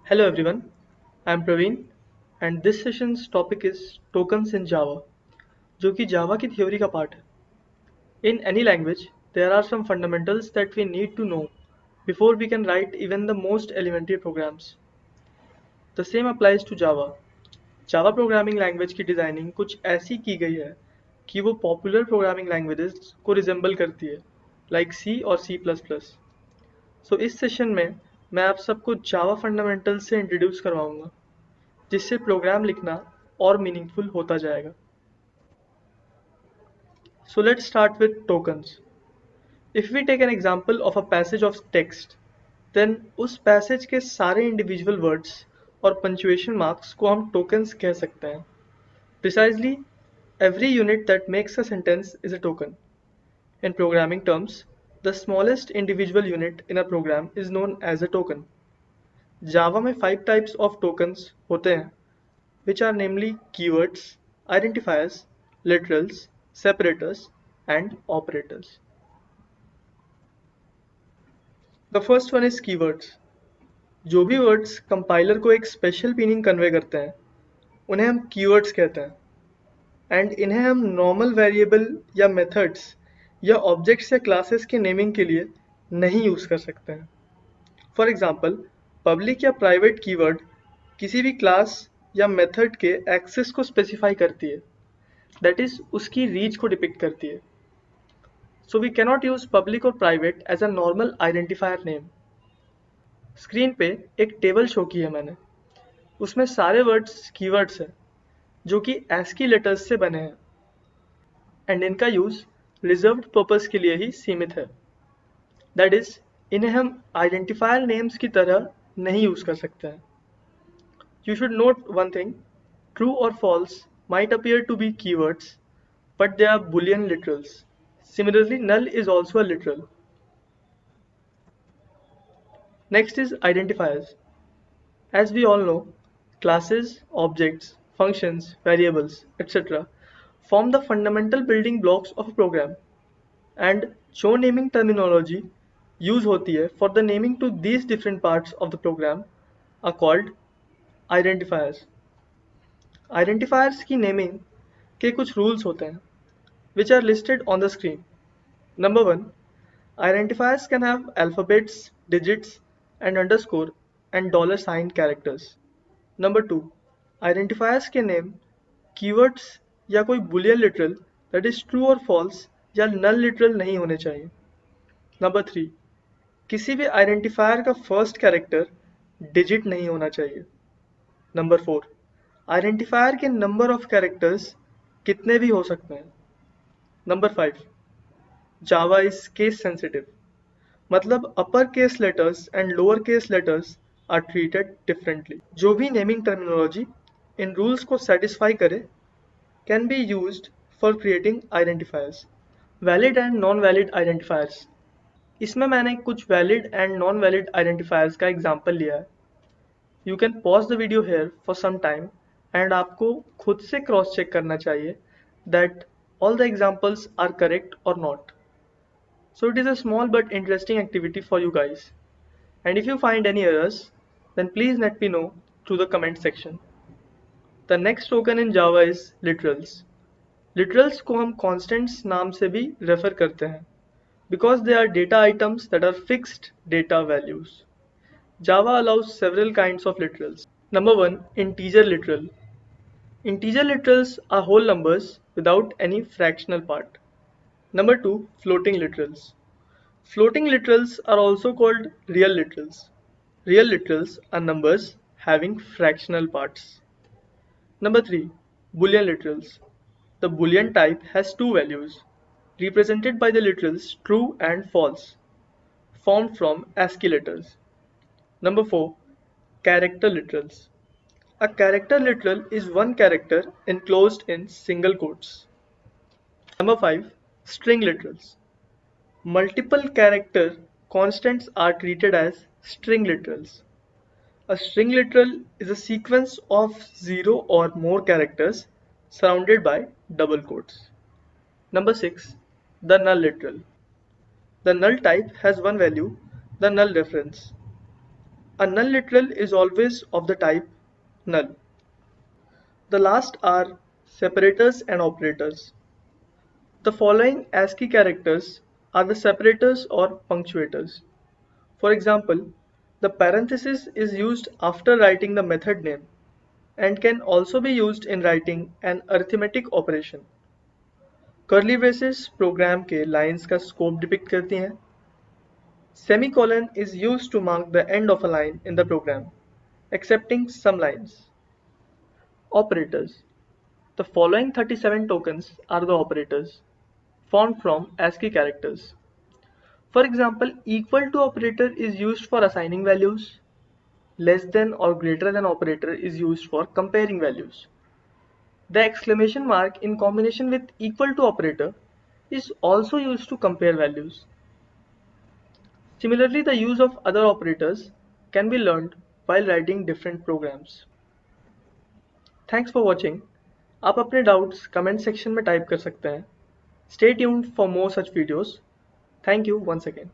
Hello everyone, I'm Praveen and this session's topic is tokens in Java, जो कि Java की theory का part है. In any language, there are some fundamentals that we need to know before we can write even the most elementary programs. The same applies to Java. Java programming language की designing कुछ ऐसी की गई है कि वो popular programming languages को resemble करती है, लाइक C और C++. सो इस सेशन में मैं आप सबको जावा फंडामेंटल्स से इंट्रोड्यूस करवाऊंगा जिससे प्रोग्राम लिखना और मीनिंगफुल होता जाएगा. So let's start with tokens. If we take an example of a passage of text, then उस passage के सारे individual words और punctuation marks को हम tokens कह सकते हैं. Precisely, every unit that makes a sentence is a token. In programming terms, the smallest individual unit in a program is known as a token. Java में 5 types of tokens होते हैं, which are namely keywords, identifiers, literals, separators, and operators. The first one is keywords. जो भी words compiler को एक special meaning convey करते हैं, उन्हें हम keywords कहते हैं, and इन्हें हम normal variable या methods या objects या classes के naming के लिए नहीं use कर सकते हैं. For example, public या private keyword किसी भी class या method के access को specify करती है, that is उसकी reach को depict करती है. So we cannot use public or private as a normal identifier name. Screen पे एक टेबल शो की है मैंने. उसमें सारे वर्ड्स कीवर्ड्स हैं जो कि ASCII लेटर्स से बने हैं एंड इनका यूज रिजर्व्ड पर्पस के लिए ही सीमित है. दैट इज इन्हें हम आइडेंटिफायर नेम्स की तरह नहीं यूज कर सकते हैं. You should note one thing: true or false might appear to be keywords, but they are Boolean literals. Similarly, null is also a literal. Next is identifiers. As we all know, classes, objects, functions, variables, etc. form the fundamental building blocks of a program, and जो naming terminology use होती है for the naming to these different parts of the program are called identifiers. Identifiers की naming के कुछ rules होते हैं which are listed on the screen. Number 1. Identifiers can have alphabets, digits, and underscore and dollar sign characters. Number 2. Identifiers के name keywords या कोई boolean literal that is true or false या null literal नहीं होने चाहिए. Number 3. किसी भी identifier का first character digit नहीं होना चाहिए. Number 4. Identifier के number of characters कितने भी हो सकते हैं. Number 5. Java is case sensitive. मतलब upper case letters and lower case letters are treated differently. जो भी नेमिंग टर्मिनोलॉजी इन रूल्स को सेटिस्फाई करे can be used for creating identifiers. Valid and non valid identifiers. इसमें मैंने कुछ valid and non valid identifiers का एग्जांपल लिया है. You can pause the video here for some time and आपको खुद से क्रॉस चेक करना चाहिए that all the examples are correct और not. So it is a small but interesting activity for you guys. And if you find any errors, then please let me know through the comment section. The next token in Java is literals. Literals को हम constants नाम से भी refer करते हैं because they are data items that are fixed data values. Java allows several kinds of literals. Number 1. Integer literal. Integer literals are whole numbers without any fractional part. Number 2. Floating literals. Floating literals are also called real literals. Real literals are numbers having fractional parts. Number 3. Boolean literals. The Boolean type has two values, represented by the literals true and false, formed from ASCII letters. Number 4. Character literals. A character literal is one character enclosed in single quotes. Number 5. String literals. Multiple character constants are treated as string literals. A string literal is a sequence of 0 or more characters surrounded by double quotes. Number 6. The null literal. The null type has one value, the null reference. A null literal is always of the type null. The last are separators and operators. The following ASCII characters are the separators or punctuators. For example, the parenthesis is used after writing the method name and can also be used in writing an arithmetic operation. Curly braces program के lines का scope depict करती हैं. Semicolon is used to mark the end of a line in the program, excepting some lines. Operators. The following 37 tokens are the operators, formed from ASCII characters. For example, equal to operator is used for assigning values. Less than or greater than operator is used for comparing values. The exclamation mark in combination with equal to operator is also used to compare values. Similarly, the use of other operators can be learned while writing different programs. Thanks for watching. आप अपने doubts comment section में type कर सकते हैं. Stay tuned for more such videos. Thank you once again.